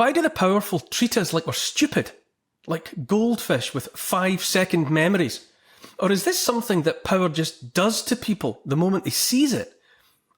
Why do the powerful treat us like we're stupid? Like goldfish with 5-second memories? Or is this something that power just does to people the moment they seize it?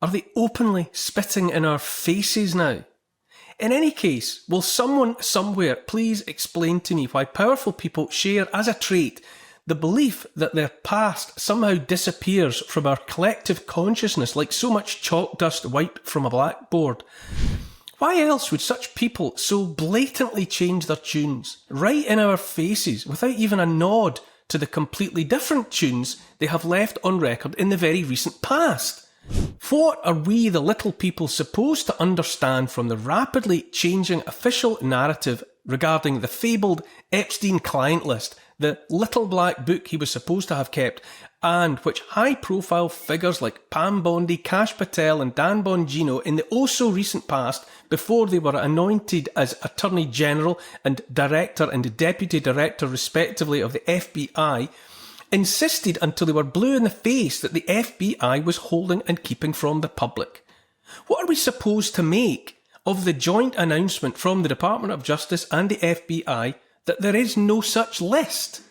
Are they openly spitting in our faces now? In any case, will someone somewhere please explain to me why powerful people share as a trait the belief that their past somehow disappears from our collective consciousness like so much chalk dust wiped from a blackboard? Why else would such people so blatantly change their tunes right in our faces without even a nod to the completely different tunes they have left on record in the very recent past? What are we, the little people, supposed to understand from the rapidly changing official narrative regarding the fabled Epstein client list, the little black book he was supposed to have kept, and which high-profile figures like Pam Bondi, Kash Patel and Dan Bongino in the oh-so-recent past, before they were anointed as Attorney General and Director and Deputy Director respectively of the FBI, insisted until they were blue in the face that the FBI was holding and keeping from the public? What are we supposed to make of the joint announcement from the Department of Justice and the FBI that there is no such list?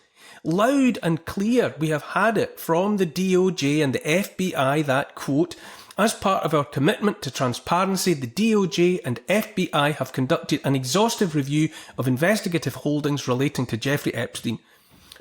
Loud and clear we have had it from the DOJ and the FBI that, quote, as part of our commitment to transparency, the DOJ and FBI have conducted an exhaustive review of investigative holdings relating to Jeffrey Epstein.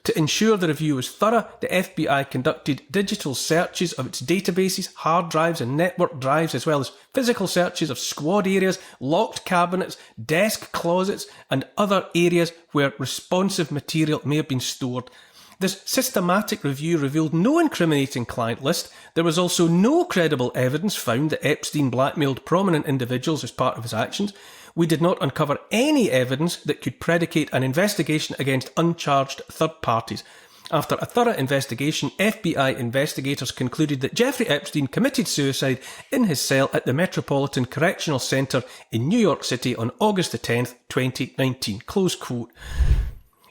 To ensure the review was thorough, the FBI conducted digital searches of its databases, hard drives and network drives, as well as physical searches of squad areas, locked cabinets, desk closets and other areas where responsive material may have been stored. This systematic review revealed no incriminating client list. There was also no credible evidence found that Epstein blackmailed prominent individuals as part of his actions. We did not uncover any evidence that could predicate an investigation against uncharged third parties. After a thorough investigation, FBI investigators concluded that Jeffrey Epstein committed suicide in his cell at the Metropolitan Correctional Centre in New York City on August the 10th, 2019. Close quote.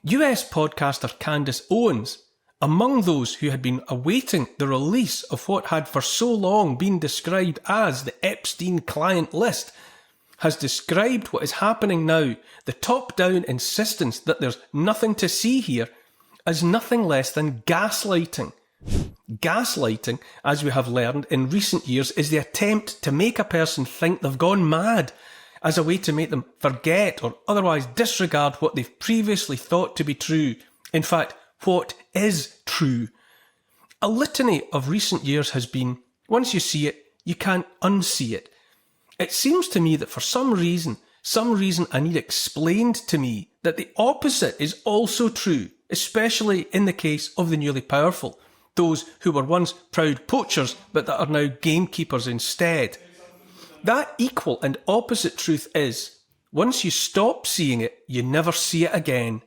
US podcaster Candace Owens, among those who had been awaiting the release of what had for so long been described as the Epstein client list, has described what is happening now, the top-down insistence that there's nothing to see here, as nothing less than gaslighting. Gaslighting, as we have learned in recent years, is the attempt to make a person think they've gone mad, as a way to make them forget or otherwise disregard what they've previously thought to be true. In fact, what is true. A litany of recent years has been, once you see it, you can't unsee it. It seems to me that for some reason I need explained to me that the opposite is also true, especially in the case of the newly powerful, those who were once proud poachers but that are now gamekeepers instead. That equal and opposite truth is, once you stop seeing it, you never see it again.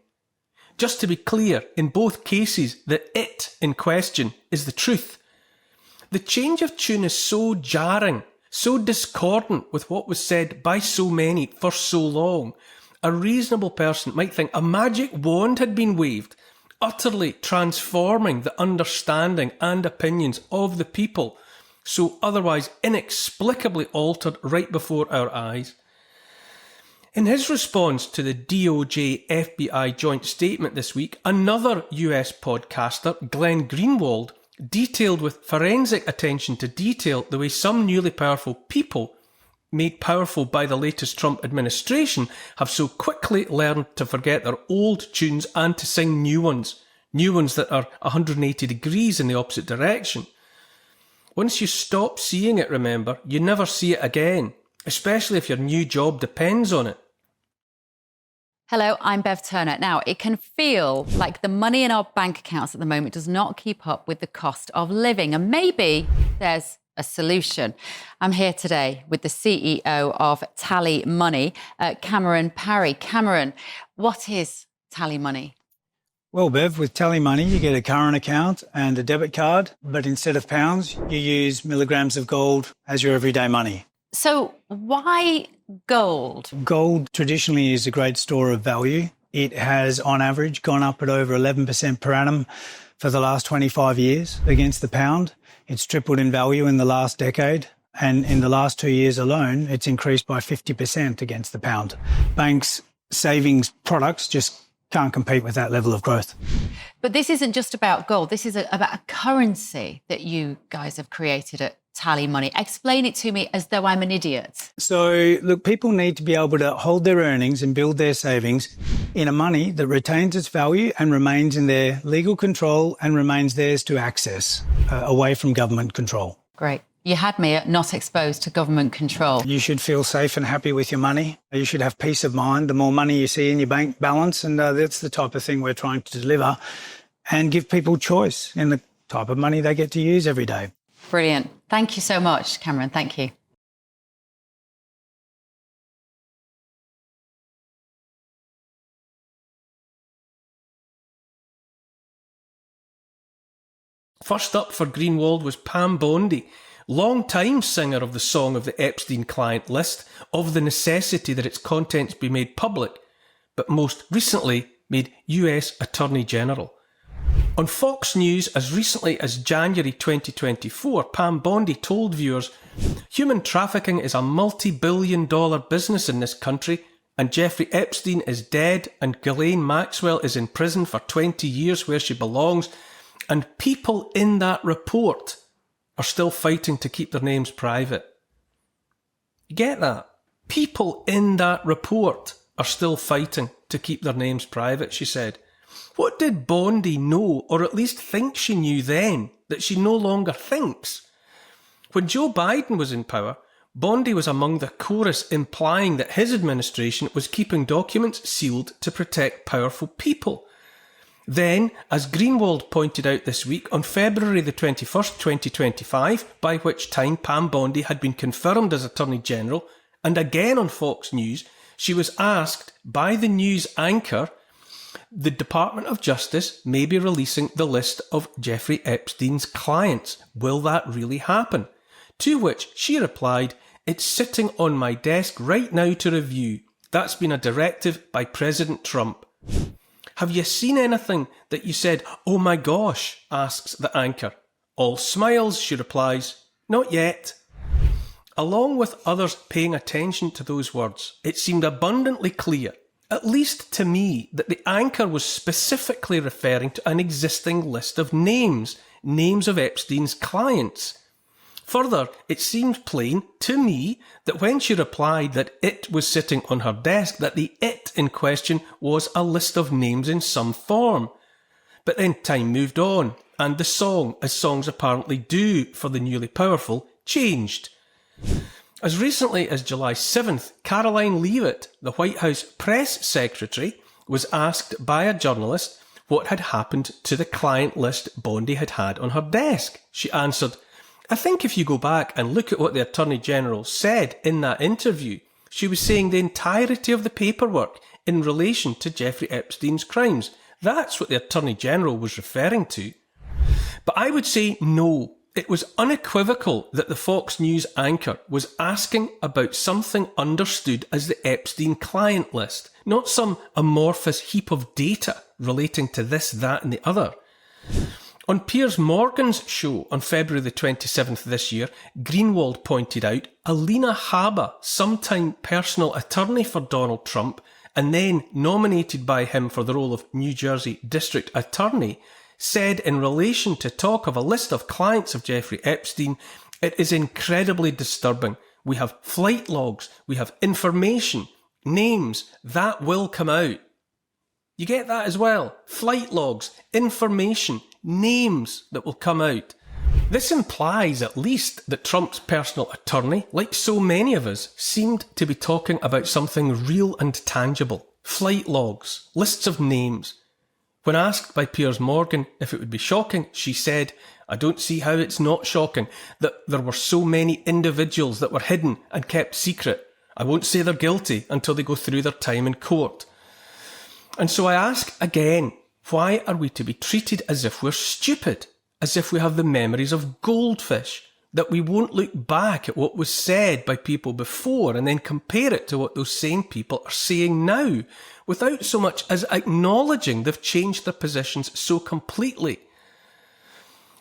Just to be clear, in both cases, the it in question is the truth. The change of tune is so jarring, so discordant with what was said by so many for so long. A reasonable person might think a magic wand had been waved, utterly transforming the understanding and opinions of the people, so otherwise inexplicably altered right before our eyes. In his response to the DOJ-FBI joint statement this week, another US podcaster, Glenn Greenwald, detailed with forensic attention to detail the way some newly powerful people, made powerful by the latest Trump administration, have so quickly learned to forget their old tunes and to sing new ones that are 180 degrees in the opposite direction. Once you stop seeing it, remember, you never see it again, especially if your new job depends on it. Hello, I'm Bev Turner. Now, it can feel like the money in our bank accounts at the moment does not keep up with the cost of living, and maybe there's a solution. I'm here today with the CEO of TallyMoney, Cameron Parry. Cameron, what is TallyMoney? Well, Bev, with TallyMoney, you get a current account and a debit card, but instead of pounds, you use milligrams of gold as your everyday money. So why gold? Gold traditionally is a great store of value. It has, on average, gone up at over 11% per annum for the last 25 years against the pound. It's tripled in value in the last decade. And in the last 2 years alone, it's increased by 50% against the pound. Banks' savings products just can't compete with that level of growth. But this isn't just about gold. This is about a currency that you guys have created at TallyMoney. Explain it to me as though I'm an idiot. So, look, people need to be able to hold their earnings and build their savings in a money that retains its value and remains in their legal control and remains theirs to access, away from government control. Great. You had me at not exposed to government control. You should feel safe and happy with your money. You should have peace of mind the more money you see in your bank balance, and that's the type of thing we're trying to deliver and give people choice in the type of money they get to use every day. Brilliant. Thank you so much, Cameron. Thank you. First up for Greenwald was Pam Bondi, long-time singer of the song of the Epstein client list, of the necessity that its contents be made public, but most recently made US Attorney General. On Fox News as recently as January 2024, Pam Bondi told viewers, "Human trafficking is a multi-billion-dollar business in this country, and Jeffrey Epstein is dead, and Ghislaine Maxwell is in prison for 20 years where she belongs, and people in that report are still fighting to keep their names private." You get that? People in that report are still fighting to keep their names private, she said. What did Bondi know, or at least think she knew then, that she no longer thinks? When Joe Biden was in power, Bondi was among the chorus implying that his administration was keeping documents sealed to protect powerful people. Then, as Greenwald pointed out this week, on February the 21st, 2025, by which time Pam Bondi had been confirmed as Attorney General, and again on Fox News, she was asked by the news anchor, the Department of Justice may be releasing the list of Jeffrey Epstein's clients. Will that really happen? To which she replied, "It's sitting on my desk right now to review. That's been a directive by President Trump." "Have you seen anything that you said, 'Oh my gosh'?" asks the anchor. All smiles, she replies, "Not yet." Along with others paying attention to those words, it seemed abundantly clear, at least to me, that the anchor was specifically referring to an existing list of names of Epstein's clients. Further, it seemed plain to me that when she replied that it was sitting on her desk, that the it in question was a list of names in some form. But then time moved on, and the song, as songs apparently do for the newly powerful, changed. As recently as July 7th, Caroline Leavitt, the White House press secretary, was asked by a journalist what had happened to the client list Bondi had had on her desk. She answered, "I think if you go back and look at what the Attorney General said in that interview, she was saying the entirety of the paperwork in relation to Jeffrey Epstein's crimes. That's what the Attorney General was referring to." But I would say no. It was unequivocal that the Fox News anchor was asking about something understood as the Epstein client list, not some amorphous heap of data relating to this, that and the other. On Piers Morgan's show on February the 27th this year, Greenwald pointed out Alina Habba, sometime personal attorney for Donald Trump and then nominated by him for the role of New Jersey District Attorney, said in relation to talk of a list of clients of Jeffrey Epstein, "It is incredibly disturbing. We have flight logs, we have information, names, that will come out." You get that as well? Flight logs, information, names that will come out. This implies at least that Trump's personal attorney, like so many of us, seemed to be talking about something real and tangible. Flight logs, lists of names. When asked by Piers Morgan if it would be shocking, she said, "I don't see how it's not shocking that there were so many individuals that were hidden and kept secret. I won't say they're guilty until they go through their time in court." And so I ask again, why are we to be treated as if we're stupid, as if we have the memories of goldfish, that we won't look back at what was said by people before and then compare it to what those same people are saying now, without so much as acknowledging they've changed their positions so completely?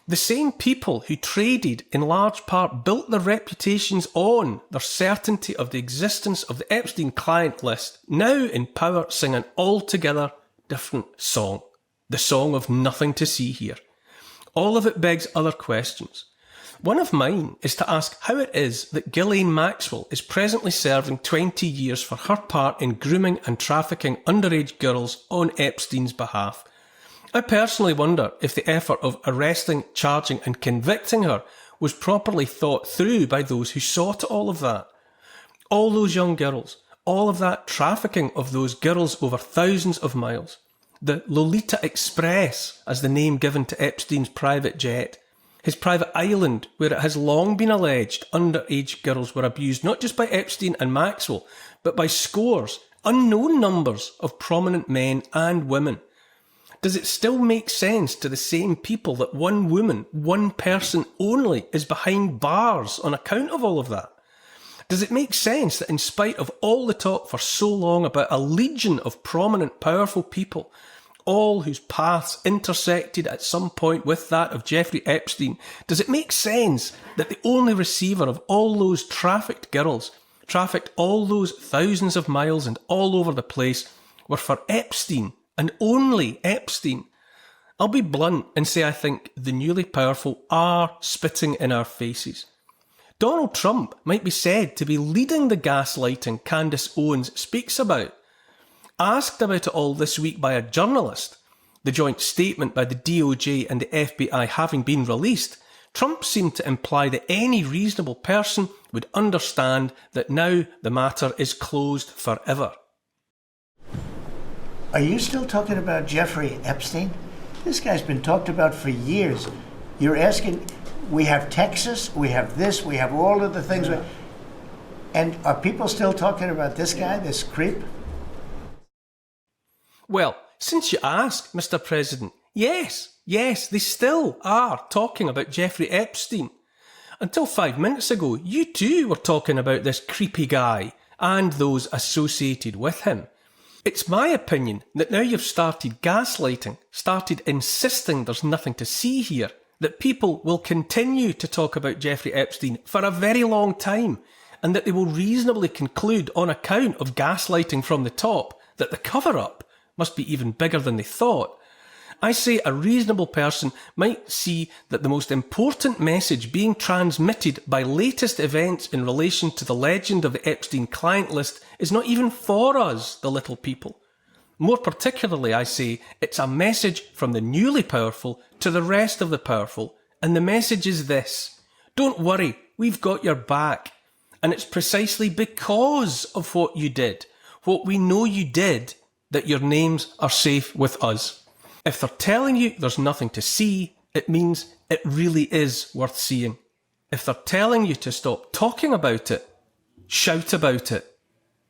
The same people who traded, in large part, built their reputations on their certainty of the existence of the Epstein client list, now in power sing an altogether different song. The song of nothing to see here. All of it begs other questions. One of mine is to ask how it is that Ghislaine Maxwell is presently serving 20 years for her part in grooming and trafficking underage girls on Epstein's behalf. I personally wonder if the effort of arresting, charging and convicting her was properly thought through by those who saw to all of that. All those young girls, all of that trafficking of those girls over thousands of miles. The Lolita Express, as the name given to Epstein's private jet. His private island, where it has long been alleged underage girls were abused not just by Epstein and Maxwell, but by scores, unknown numbers of prominent men and women. Does it still make sense to the same people that one woman, one person only, is behind bars on account of all of that? Does it make sense that in spite of all the talk for so long about a legion of prominent, powerful people, all whose paths intersected at some point with that of Jeffrey Epstein, does it make sense that the only receiver of all those trafficked girls, trafficked all those thousands of miles and all over the place, were for Epstein and only Epstein? I'll be blunt and say I think the newly powerful are spitting in our faces. Donald Trump might be said to be leading the gaslighting Candace Owens speaks about. Asked about it all this week by a journalist, the joint statement by the DOJ and the FBI having been released, Trump seemed to imply that any reasonable person would understand that now the matter is closed forever. Are you still talking about Jeffrey Epstein? This guy's been talked about for years. You're asking, we have Texas, we have this, we have all of the things. And are people still talking about this guy, this creep? Well, since you ask, Mr. President, yes, they still are talking about Jeffrey Epstein. Until 5 minutes ago, you too were talking about this creepy guy and those associated with him. It's my opinion that now you've started gaslighting, started insisting there's nothing to see here, that people will continue to talk about Jeffrey Epstein for a very long time, and that they will reasonably conclude on account of gaslighting from the top that the cover-up must be even bigger than they thought. I say a reasonable person might see that the most important message being transmitted by latest events in relation to the legend of the Epstein client list is not even for us, the little people. More particularly, I say, it's a message from the newly powerful to the rest of the powerful, and the message is this: don't worry, we've got your back. And it's precisely because of what you did, what we know you did, that your names are safe with us. If they're telling you there's nothing to see, it means it really is worth seeing. If they're telling you to stop talking about it, shout about it.